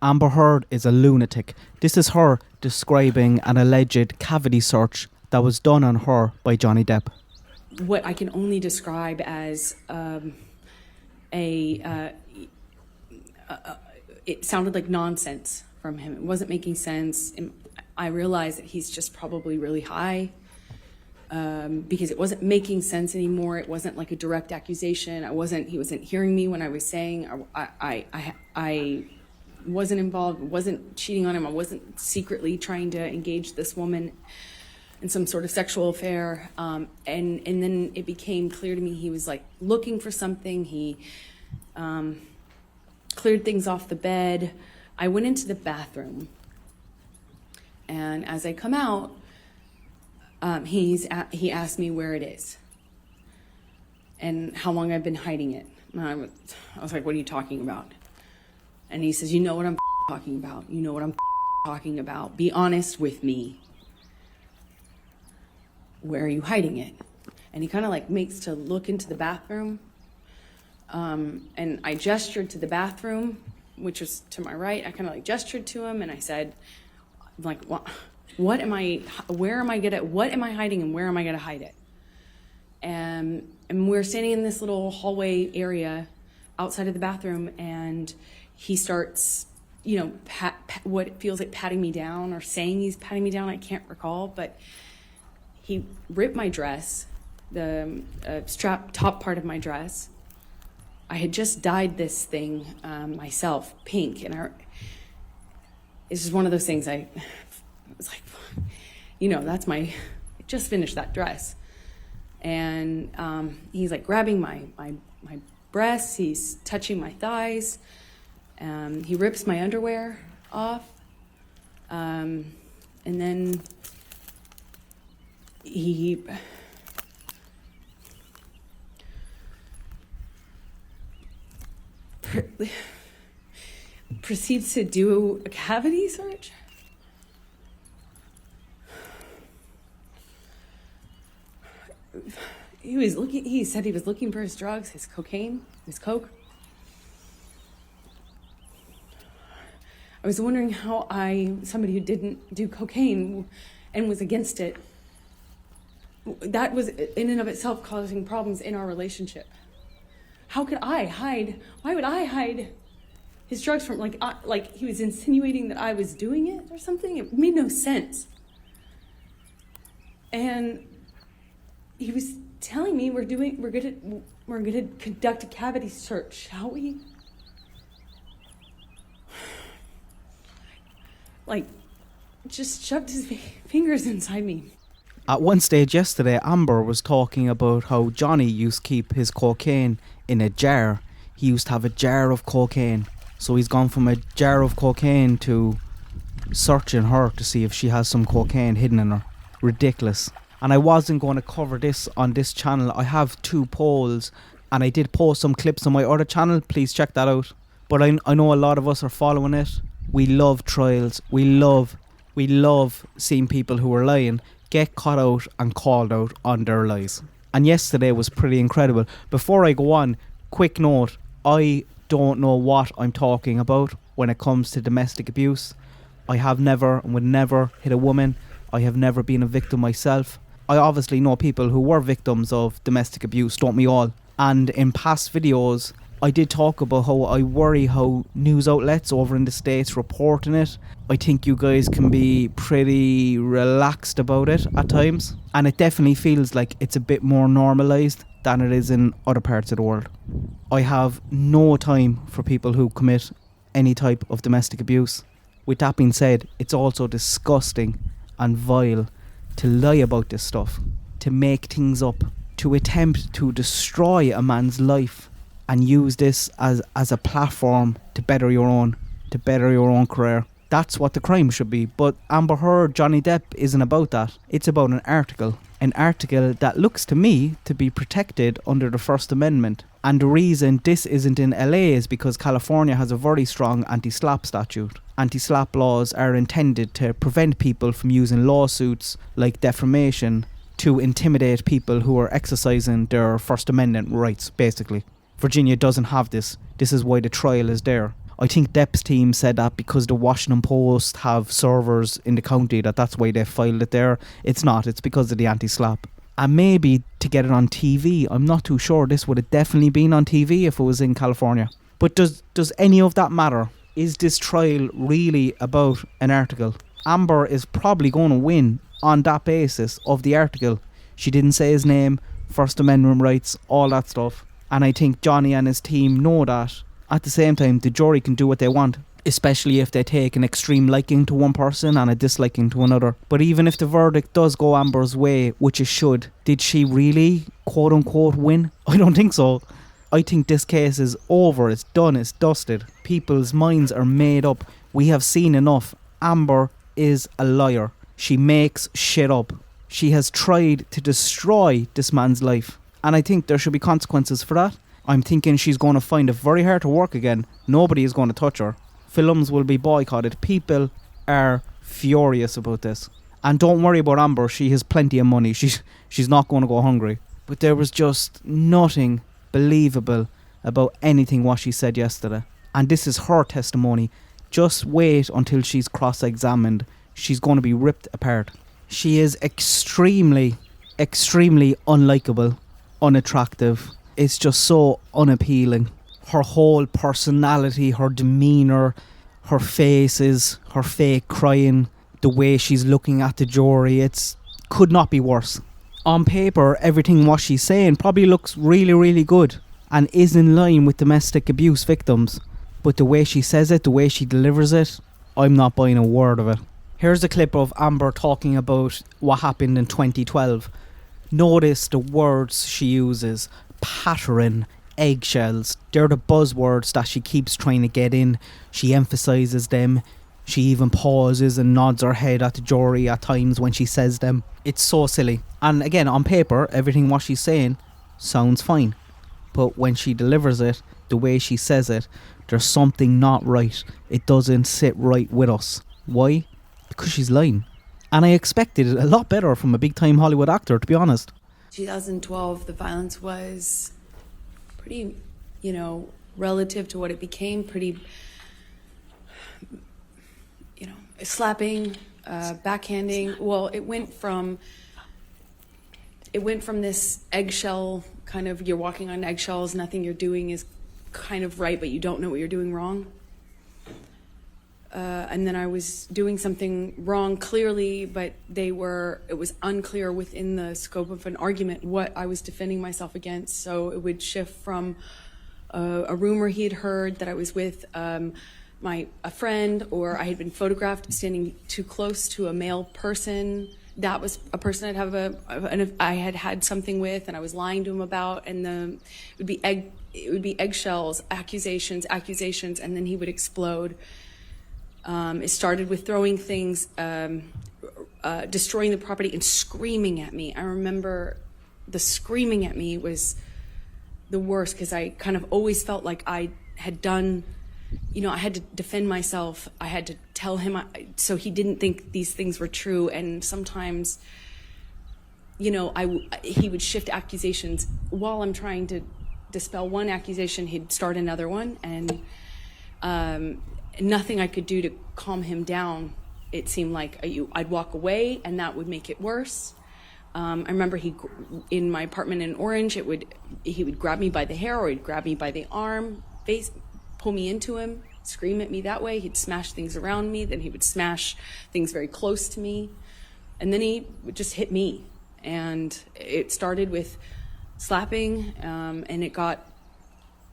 Amber Heard is a lunatic. This is her describing an alleged cavity search that was done on her by Johnny Depp. What I can only describe as it sounded like nonsense from him. It wasn't making sense. And I realized that he's just probably really high because it wasn't making sense anymore. It wasn't like a direct accusation. He wasn't hearing me when I was saying I wasn't involved, wasn't cheating on him. I wasn't secretly trying to engage this woman in some sort of sexual affair. And then it became clear to me he was like looking for something. He cleared things off the bed. I went into the bathroom, and as I come out, he asked me where it is and how long I've been hiding it. And I was like, what are you talking about? And he says, you know what I'm talking about. You know what I'm talking about. Be honest with me. Where are you hiding it? And he kind of like makes to look into the bathroom. And I gestured to the bathroom, which was to my right. I kind of like gestured to him, and I said, like, what am I hiding and where am I gonna hide it? And we're standing in this little hallway area outside of the bathroom, and he starts, what it feels like patting me down or saying he's patting me down. I can't recall, but he ripped my dress, the strap top part of my dress. I had just dyed this thing myself pink, and it's just one of those things. I was like, I just finished that dress, and he's like grabbing my breasts. He's touching my thighs. He rips my underwear off, and then he proceeds to do a cavity search. He said he was looking for his drugs, his cocaine, his coke. I was wondering how somebody who didn't do cocaine and was against it, that was in and of itself causing problems in our relationship. How could I hide? Why would I hide his drugs from, like he was insinuating that I was doing it or something? It made no sense. And he was telling me we're gonna conduct a cavity search, shall we? Like, just shoved his fingers inside me. At one stage yesterday, Amber was talking about how Johnny used to keep his cocaine in a jar. He used to have a jar of cocaine. So he's gone from a jar of cocaine to searching her to see if she has some cocaine hidden in her. Ridiculous. And I wasn't going to cover this on this channel. I have 2 polls, and I did post some clips on my other channel. Please check that out. But I know a lot of us are following it. We love trials. We love seeing people who are lying get caught out and called out on their lies. And yesterday was pretty incredible. Before I go on, quick note, I don't know what I'm talking about when it comes to domestic abuse. I have never and would never hit a woman. I have never been a victim myself. I obviously know people who were victims of domestic abuse, don't we all? And in past videos, I did talk about how I worry how news outlets over in the States reporting it. I think you guys can be pretty relaxed about it at times. And it definitely feels like it's a bit more normalised than it is in other parts of the world. I have no time for people who commit any type of domestic abuse. With that being said, it's also disgusting and vile to lie about this stuff, to make things up, to attempt to destroy a man's life and use this as a platform to better your own career. That's what the crime should be. But Amber Heard, Johnny Depp isn't about that. It's about an article that looks to me to be protected under the First Amendment. And the reason this isn't in LA is because California has a very strong anti-SLAPP statute. Anti-SLAPP laws are intended to prevent people from using lawsuits like defamation to intimidate people who are exercising their First Amendment rights, basically. Virginia doesn't have this. This is why the trial is there. I think Depp's team said that because the Washington Post have servers in the county, that's why they filed it there. It's not. It's because of the anti-slap. And maybe to get it on TV. I'm not too sure. This would have definitely been on TV if it was in California. But does any of that matter? Is this trial really about an article? Amber is probably going to win on that basis of the article. She didn't say his name, First Amendment rights, all that stuff. And I think Johnny and his team know that. At the same time, the jury can do what they want, especially if they take an extreme liking to one person and a disliking to another. But even if the verdict does go Amber's way, which it should, did she really, quote unquote, win? I don't think so. I think this case is over, it's done, it's dusted. People's minds are made up. We have seen enough. Amber is a liar. She makes shit up. She has tried to destroy this man's life. And I think there should be consequences for that. I'm thinking she's going to find it very hard to work again. Nobody is going to touch her. Films will be boycotted. People are furious about this. And don't worry about Amber. She has plenty of money. She's not going to go hungry. But there was just nothing believable about anything what she said yesterday. And this is her testimony. Just wait until she's cross-examined. She's going to be ripped apart. She is extremely, extremely unlikable, unattractive. It's just so unappealing. Her whole personality, her demeanour, her faces, her fake crying, the way she's looking at the jury, it's could not be worse. On paper, everything what she's saying probably looks really, really good and is in line with domestic abuse victims. But the way she says it, the way she delivers it, I'm not buying a word of it. Here's a clip of Amber talking about what happened in 2012. Notice the words she uses. Pattern, eggshells. They're the buzzwords that she keeps trying to get in. She emphasises them. She even pauses and nods her head at the jury at times when she says them. It's so silly. And again, on paper, everything what she's saying sounds fine. But when she delivers it, the way she says it, there's something not right. It doesn't sit right with us. Why? Because she's lying. And I expected it a lot better from a big-time Hollywood actor, to be honest. 2012, the violence was pretty, relative to what it became, pretty, slapping, backhanding. Well, it went from this eggshell kind of, you're walking on eggshells, nothing you're doing is kind of right, but you don't know what you're doing wrong. And then I was doing something wrong clearly, but it was unclear within the scope of an argument what I was defending myself against. So it would shift from a rumor he had heard that I was with a friend, or I had been photographed standing too close to a male person. That was a person I had had something with, and I was lying to him about, and it would be eggshells, accusations, and then he would explode. It started with throwing things, destroying the property, and screaming at me. I remember the screaming at me was the worst, because I kind of always felt like I had done, I had to defend myself. I had to tell him so he didn't think these things were true. And sometimes, he would shift accusations while I'm trying to dispel one accusation. He'd start another one, and nothing I could do to calm him down. It seemed like I'd walk away, and that would make it worse. I remember in my apartment in Orange, he would grab me by the hair, or he'd grab me by the arm, pull me into him, scream at me that way. He'd smash things around me, then he would smash things very close to me, and then he would just hit me. And it started with slapping, and it got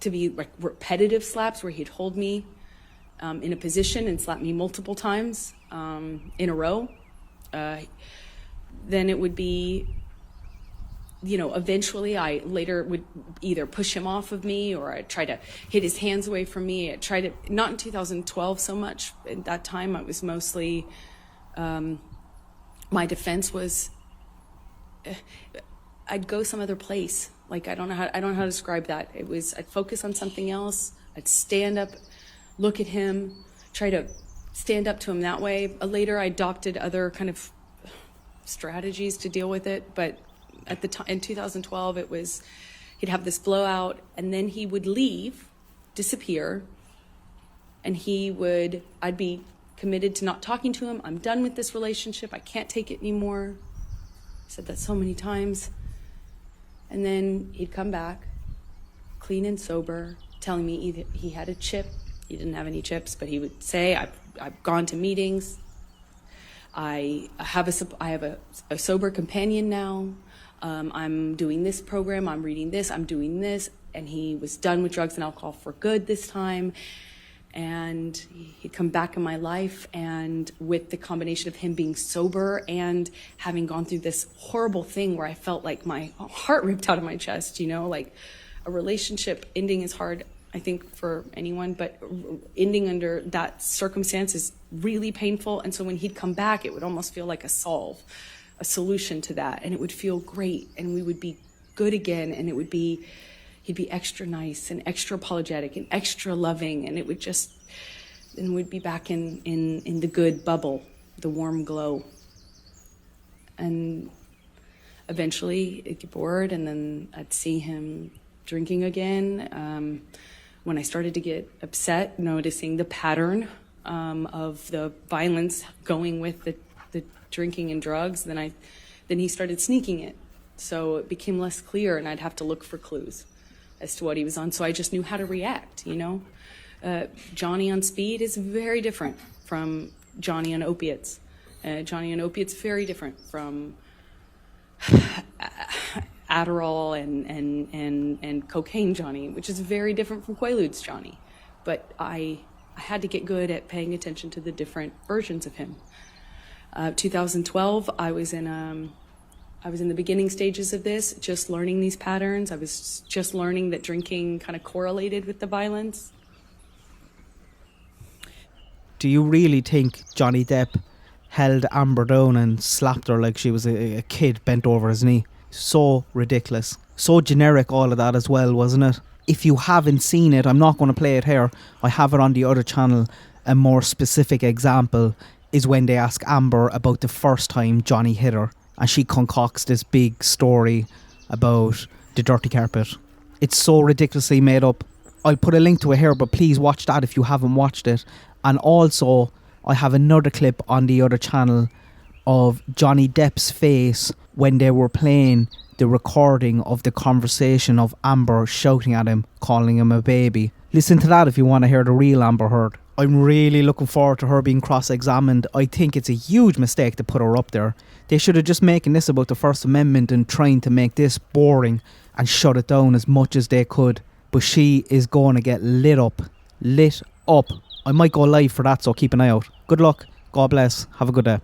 to be like repetitive slaps where he'd hold me in a position and slap me multiple times in a row. Then it would be, eventually I later would either push him off of me, or I'd try to hit his hands away from me. Not in 2012 so much. At that time, I was mostly, my defense was, I'd go some other place. Like, I don't know how to describe that. I'd focus on something else. I'd stand up, look at him, try to stand up to him that way. Later, I adopted other kind of strategies to deal with it, but at the time in 2012, he'd have this blowout, and then he would leave, disappear, And I'd be committed to not talking to him. I'm done with this relationship. I can't take it anymore. I said that so many times. And then he'd come back, clean and sober, telling me either he had a chip. He didn't have any chips, but he would say, I've gone to meetings. I have a sober companion now. I'm doing this program. I'm reading this. I'm doing this. And he was done with drugs and alcohol for good this time. And he'd come back in my life, and with the combination of him being sober and having gone through this horrible thing where I felt like my heart ripped out of my chest, like a relationship ending is hard, I think, for anyone, but ending under that circumstance is really painful. And so when he'd come back, it would almost feel like a solution to that, and it would feel great, and we would be good again, and he'd be extra nice and extra apologetic and extra loving, and we'd be back in the good bubble, the warm glow. And eventually I'd get bored, and then I'd see him drinking again. When I started to get upset, noticing the pattern of the violence going with the drinking and drugs, then he started sneaking it. So it became less clear, and I'd have to look for clues as to what he was on. So I just knew how to react, Johnny on speed is very different from Johnny on opiates. Johnny on opiates, very different from Adderall and cocaine Johnny, which is very different from Quaaludes Johnny. But I had to get good at paying attention to the different versions of him. 2012, I was in the beginning stages of this, just learning these patterns. I was just learning that drinking kind of correlated with the violence. Do you really think Johnny Depp held Amber down and slapped her like she was a kid bent over his knee? So ridiculous. So generic, all of that as well, wasn't it? If you haven't seen it, I'm not going to play it here. I have it on the other channel. A more specific example is when they ask Amber about the first time Johnny hit her, and she concocts this big story about the dirty carpet. It's so ridiculously made up. I'll put a link to it here, but please watch that if you haven't watched it. And also, I have another clip on the other channel of Johnny Depp's face when they were playing the recording of the conversation of Amber shouting at him, calling him a baby. Listen to that if you want to hear the real Amber Heard. I'm really looking forward to her being cross-examined. I think it's a huge mistake to put her up there. They should have just making this about the First Amendment and trying to make this boring and shut it down as much as they could. But she is going to get lit up. Lit up. I might go live for that, so keep an eye out. Good luck. God bless. Have a good day.